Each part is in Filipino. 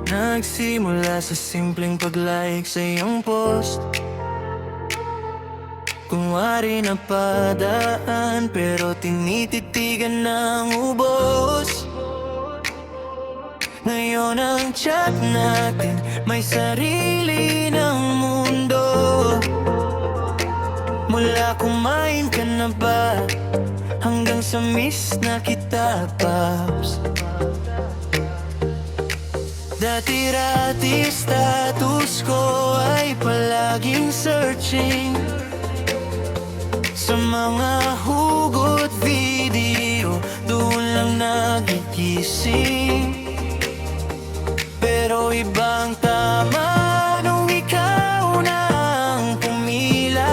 Nagsimula sa simpleng pag-like sa iyong post. Kunwari na padaan, pero tinititigan ng ubos. Ngayon ang chat natin may sarili ng mundo. Mula kumain ka na ba hanggang sa miss na kita, Paps. Dati-rati status ko ay palaging searching sa mga hugot video, doon lang nagigising. Pero ibang tama nung ikaw na ang pumila.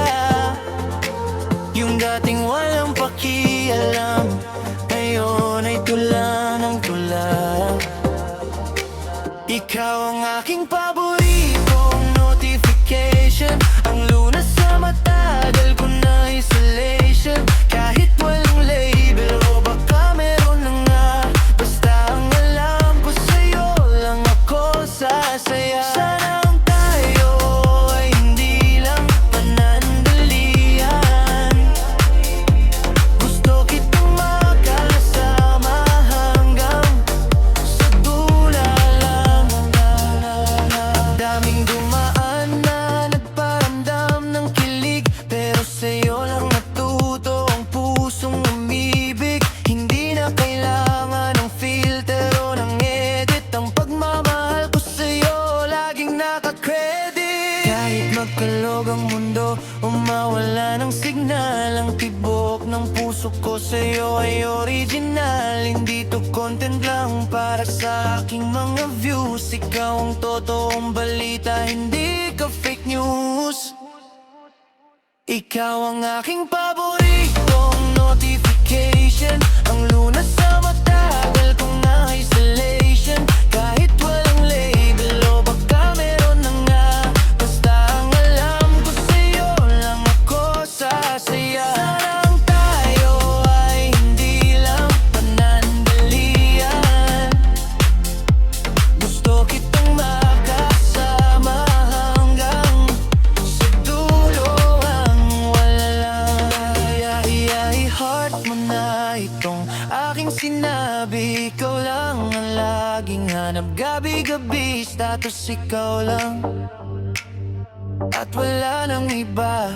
Yung dating walang pakialam, ngayon ay tula ng tula. Ikaw ang aking paboritong notification, ang lunas sa matagal ko na isolation. Kahit walang label o baka meron na nga, basta ang alam ko sa'yo lang ako sasaya. Sana ang tayo ay hindi lang panandalian. Gusto kitang makasama hanggang sa dula lang. Daming dumaan na nagparamdam ng kilig, pero sa'yo lang natuto ang pusong umibig. Hindi na kailangan ng filter o ng edit, ang pagmamahal ko sa'yo laging nakakredit. Kahit magkalog ang mundo o mawala ng signal, ang tibok ng puso ko sa'yo ay original. Hindi to content lang para sa aking mga views. Ikaw ang totoong balita, hindi ka fake news. Ikaw ang aking paboritong notification, ang lunas sa matagal kong na isolation. Kahit walang label o baka meron na nga, basta ang alam ko sa'yo lang ako sasaya. Sana ang tayo ay hindi lang panandalian. Gusto kitang makasama hanggang sa dulo ang wala lang. Heart mo na itong aking sinabi, ikaw lang ang laging hanap. Gabi-gabi status ikaw lang at wala nang iba.